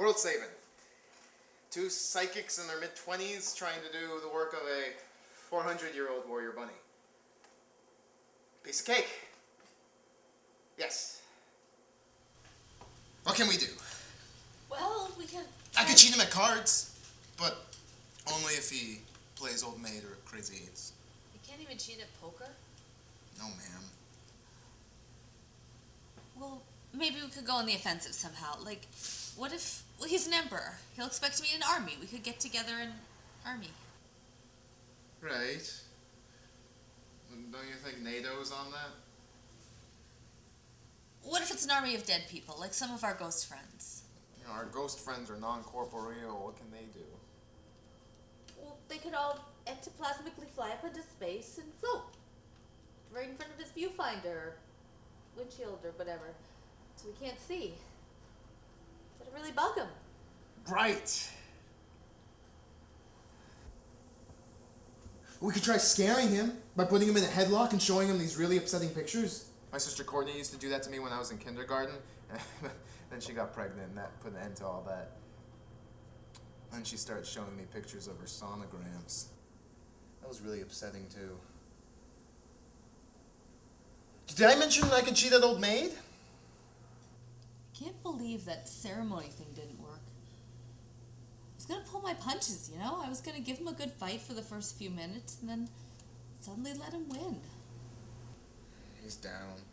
World saving. Two psychics in their mid-20s trying to do the work of a 400-year-old warrior bunny. Piece of cake. Yes. What can we do? Well, we can... I could cheat him at cards, but only if he plays Old Maid or Crazy Eights. You can't even cheat at poker? No, ma'am. Well, maybe we could go on the offensive somehow. Like, what if... Well, he's an emperor. He'll expect to meet an army. We could get together an army. Right. Don't you think NATO's on that? What if it's an army of dead people, like some of our ghost friends? You know, our ghost friends are non-corporeal. What can they do? Well, they could all ectoplasmically fly up into space and float. Right in front of this viewfinder, windshield or whatever. So we can't see. That'd really bug them. Right. We could try scaring him by putting him in a headlock and showing him these really upsetting pictures. My sister Courtney used to do that to me when I was in kindergarten. Then she got pregnant and that put an end to all that. Then she started showing me pictures of her sonograms. That was really upsetting too. Did I mention I could cheat at Old Maid? I can't believe that ceremony thing didn't work. I was gonna pull my punches, you know? I was gonna give him a good fight for the first few minutes and then suddenly let him win. He's down.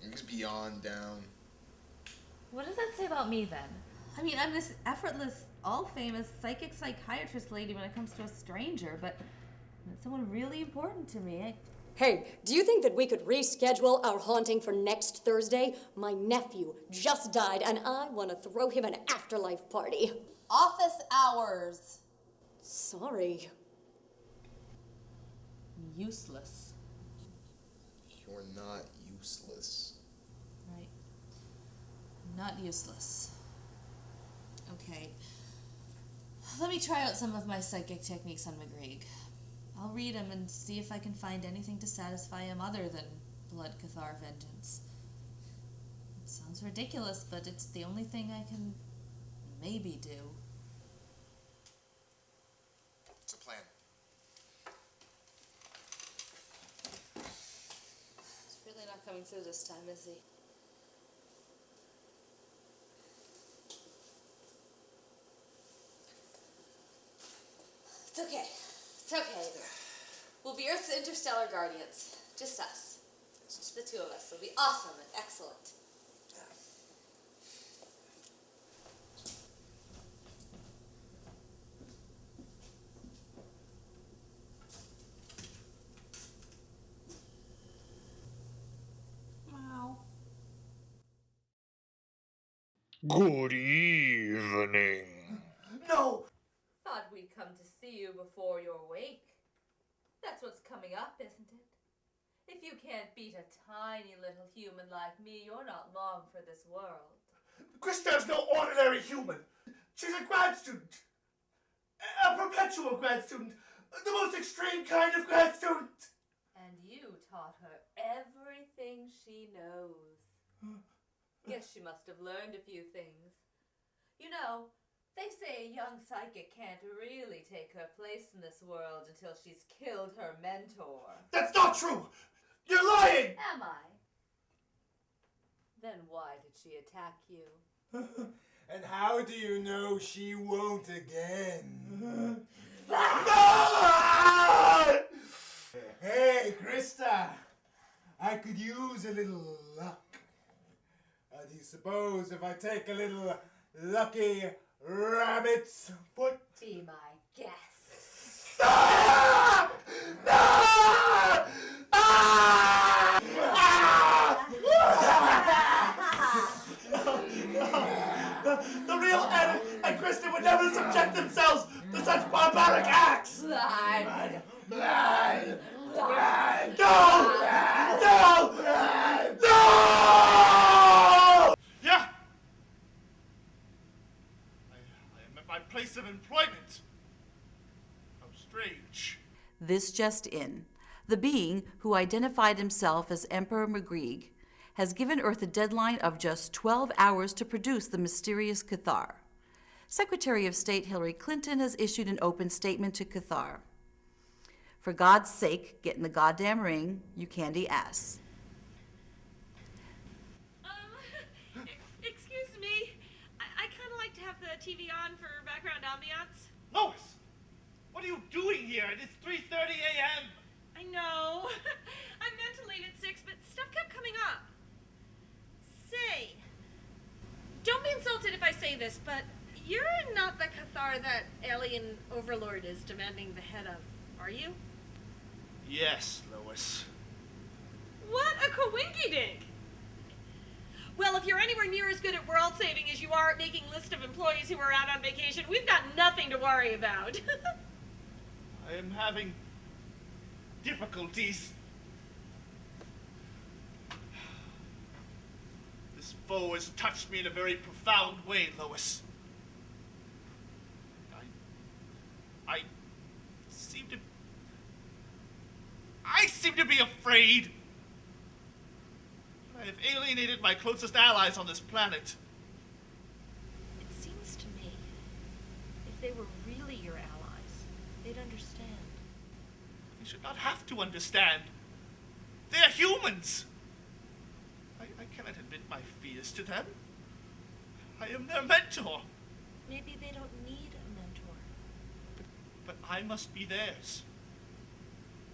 He's beyond down. What does that say about me then? I mean, I'm this effortless, all-famous psychic psychiatrist lady when it comes to a stranger, but it's someone really important to me. Hey, do you think that we could reschedule our haunting for next Thursday? My nephew just died, and I want to throw him an afterlife party. Office hours. Sorry. Useless. You're not useless. Right. Not useless. Okay. Let me try out some of my psychic techniques on McGreeg. I'll read him and see if I can find anything to satisfy him other than blood cathar vengeance. It sounds ridiculous, but it's the only thing I can maybe do. It's a plan. He's really not coming through this time, is he? It's okay. It's okay. We'll be Earth's interstellar guardians. Just us. Just the two of us. It'll be awesome and excellent. Wow. Good evening. No! Thought we'd come to see you before your wake. That's what's coming up, isn't it? If you can't beat a tiny little human like me, you're not long for this world. Krista's no ordinary human. She's a grad student. A perpetual grad student. The most extreme kind of grad student. And you taught her everything she knows. Guess she must have learned a few things. You know, they say a young psychic can't really take her place in this world until she's killed her mentor. That's not true. You're lying. Am I? Then why did she attack you? And how do you know she won't again? Hey, Krista! I could use a little luck. How do you suppose if I take a little lucky rabbit's foot? Be my guest. The real Ed and Krista would never subject themselves to such barbaric acts. Blood. No! No! No! Yeah. I am at my place of employment. How strange. This just in. The being, who identified himself as Emperor McGreeg, has given Earth a deadline of just 12 hours to produce the mysterious Cathar. Secretary of State Hillary Clinton has issued an open statement to Cathar. For God's sake, get in the goddamn ring, you candy ass. Excuse me. I kind of like to have the TV on for background ambiance. Lois! What are you doing here? It is 3:30 a.m. I know. I meant to leave at 6, but stuff kept coming up. Say, don't be insulted if I say this, but you're not the Cathar that alien overlord is demanding the head of, are you? Yes, Lois. What a coinky-dink! Well, if you're anywhere near as good at world saving as you are at making lists of employees who are out on vacation, we've got nothing to worry about. I am having difficulties. This foe has touched me in a very profound way, Lois. I seem to be afraid. I have alienated my closest allies on this planet. It seems to me, if they were really your allies, they'd understand. They should not have to understand. They're humans. I cannot admit my fears to them. I am their mentor. Maybe they don't need a mentor. But I must be theirs.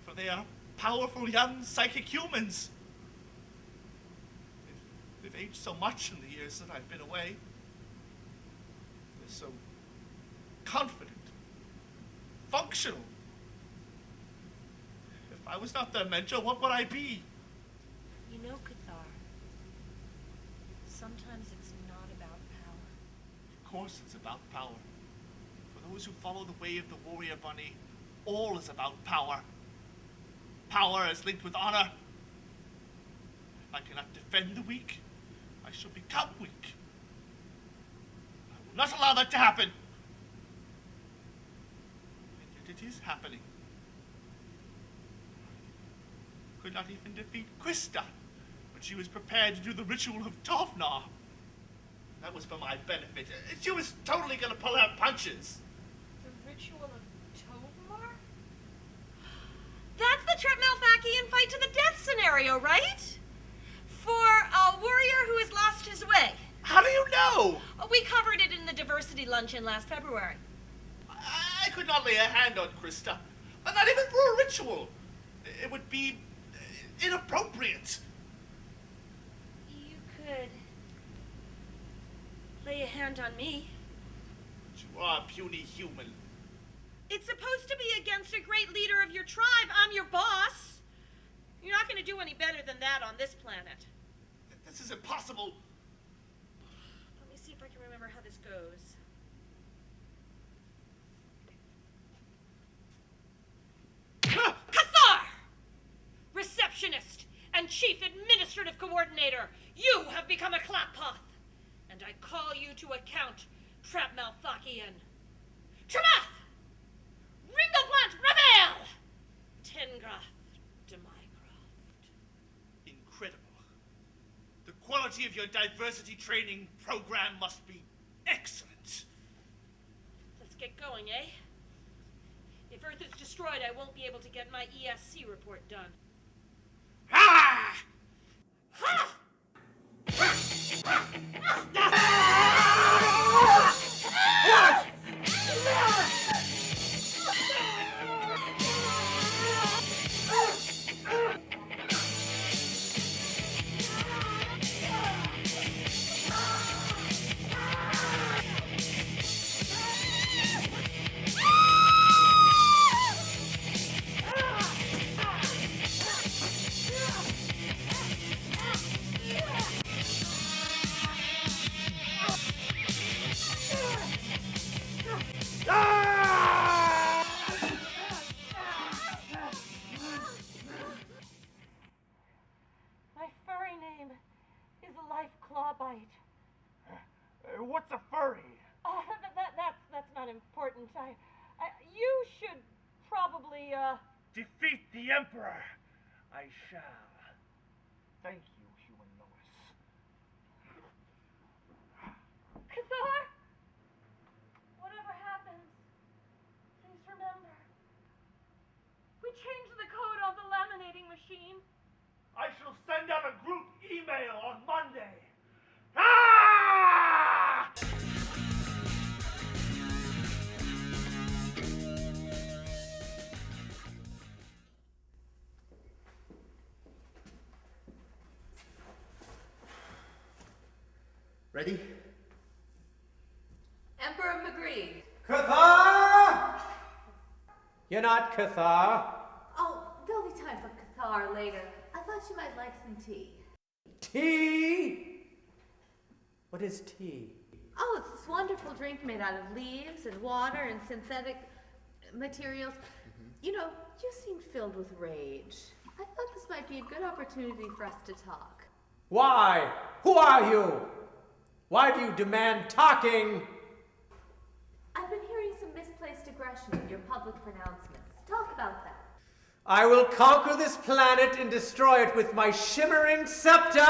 For they are powerful young psychic humans. They've aged so much in the years that I've been away. They're so confident, functional. If I was not their mentor, what would I be? You know, Cathar, sometimes it's not about power. Of course it's about power. For those who follow the way of the warrior bunny, all is about power. Power is linked with honor. If I cannot defend the weak, I shall become weak. I will not allow that to happen. And yet it is happening. I could not even defeat Krista when she was prepared to do the ritual of Tovnar. That was for my benefit. She was totally going to pull out punches. The ritual of Tovnar? That's the Trip Malthakian fight to the death scenario, right? For a warrior who has lost his way. How do you know? We covered it in the diversity luncheon last February. I could not lay a hand on Krista. Not even for a ritual. It would be inappropriate. You could lay a hand on me. But you are a puny human. It's supposed to be against a great leader of your tribe. I'm your boss. You're not going to do any better than that on this planet. This is impossible. Let me see if I can remember how this goes. Cathar! Receptionist and Chief Administrative Coordinator, you have become a clappoth. And I call you to account, Trap Malthakian. Tremath! Ringoplant Ravel! Tengrath de Mycroft. Incredible. The quality of your diversity training program must be excellent. Let's get going, eh? If Earth is destroyed, I won't be able to get my ESC report done. Ah! Ha! My furry name is Life Clawbite. What's a furry? That's not important. You should probably, Defeat the Emperor. I shall. Thank you, human Lois. Cathar? machine? I shall send out a group email on Monday. Ah! Ready? Emperor McGree. Cathar! You're not Cathar. Oh, there'll be time for Cathar later. I thought you might like some tea. Tea? What is tea? Oh, it's this wonderful drink made out of leaves and water and synthetic materials. You know, you seem filled with rage. I thought this might be a good opportunity for us to talk. Why? Who are you? Why do you demand talking? I've been hearing some misplaced aggression in your public pronouncements. Talk about that. I will conquer this planet and destroy it with my shimmering scepter!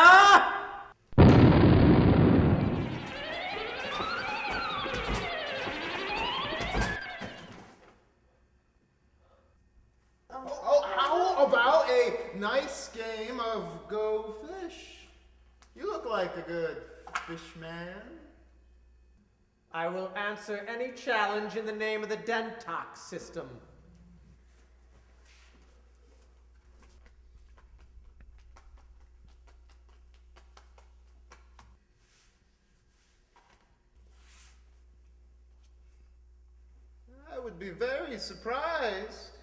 How about a nice game of Go Fish? You look like a good fishman. I will answer any challenge in the name of the Dentox system. I would be very surprised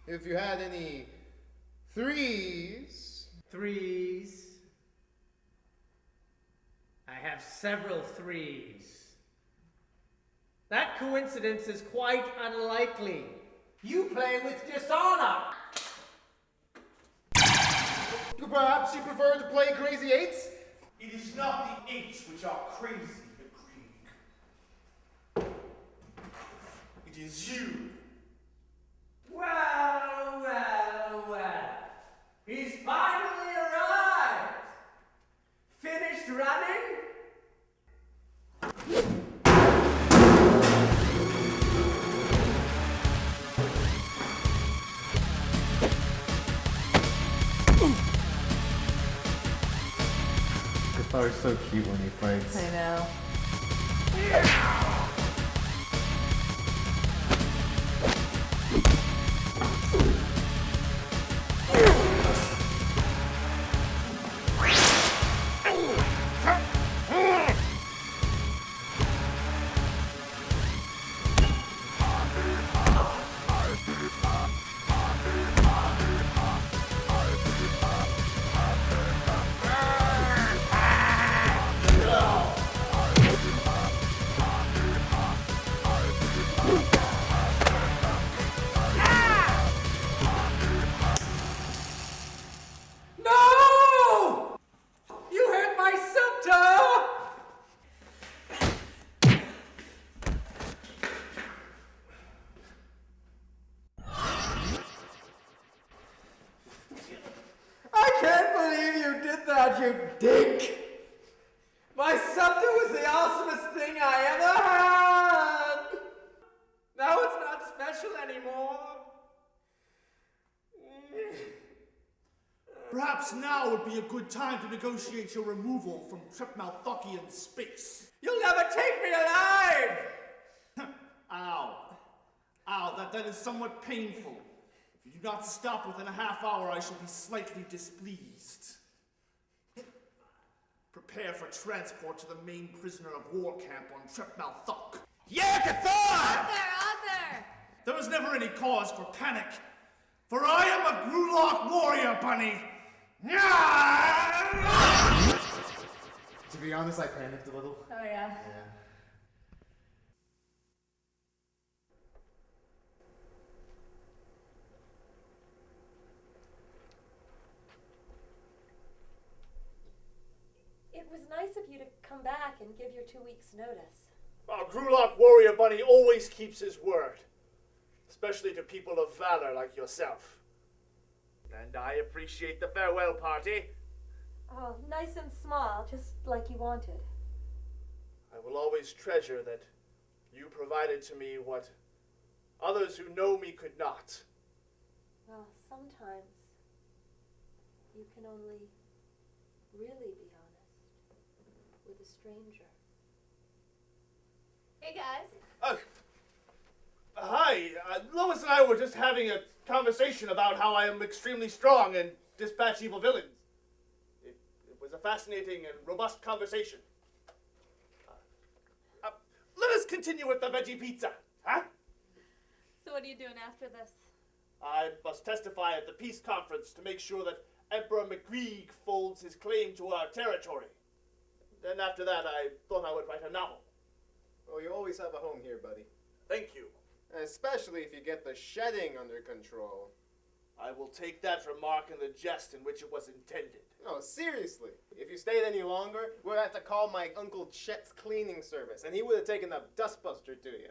if you had any threes. Threes. I have several threes. That coincidence is quite unlikely. You play with dishonor. Perhaps you prefer to play Crazy Eights? It is not the eights which are crazy, McGree. It is you. Well, well, well. He's finally arrived. Finished running? Cathar's so cute when he fights. I know. No! You hurt my scepter! I can't believe you did that, you dink! My scepter was the awesomest thing I ever had! Now it's not special anymore. Perhaps now would be a good time to negotiate your removal from Tripmalthukian space. You'll never take me alive! Ow. Ow, that is somewhat painful. If you do not stop within a half hour, I shall be slightly displeased. Prepare for transport to the main prisoner of war camp on Tripmalthuk. Yeah, Cathar! Arthur! There is never any cause for panic, for I am a Grulok warrior bunny. To be honest, I panicked a little. Oh, yeah. Yeah. It was nice of you to come back and give your 2 weeks' notice. Our Grulok warrior bunny always keeps his word, especially to people of valor like yourself. And I appreciate the farewell party. Oh, nice and small, just like you wanted. I will always treasure that you provided to me what others who know me could not. Well, sometimes you can only really be honest with a stranger. Hey guys. Hi, Lois and I were just having a conversation about how I am extremely strong and dispatch evil villains. It was a fascinating and robust conversation. Let us continue with the veggie pizza, huh? So what are you doing after this? I must testify at the peace conference to make sure that Emperor McGreeg folds his claim to our territory. Then after that, I thought I would write a novel. Oh, you always have a home here, buddy. Thank you. Especially if you get the shedding under control. I will take that remark in the jest in which it was intended. No, seriously. If you stayed any longer, we'd have to call my Uncle Chet's cleaning service, and he would have taken the dustbuster to you.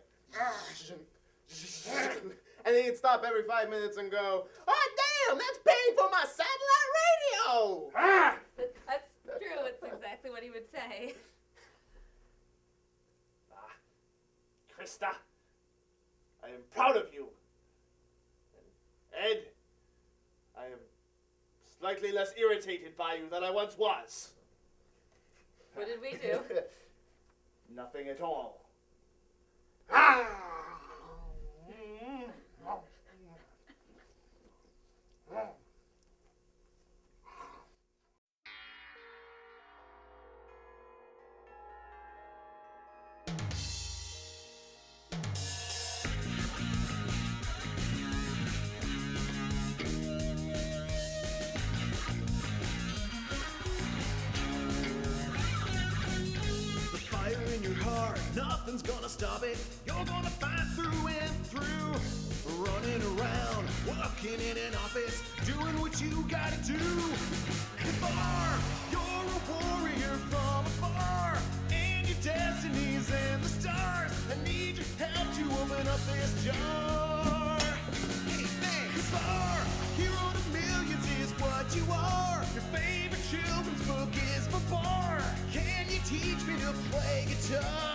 And he'd stop every 5 minutes and go, "Oh, damn, that's paying for my satellite radio!" That's true. It's exactly what he would say. Krista, I am proud of you. And Ed, I am slightly less irritated by you than I once was. What did we do? Nothing at all. Nothing's gonna stop it. You're gonna fight through and through. Running around, working in an office, doing what you gotta do. Cathar, you're a warrior from afar, and your destiny's in the stars. I need your help to open up this jar. Cathar, hero to millions is what you are. Your favorite children's book is Babar. Can you teach me to play guitar?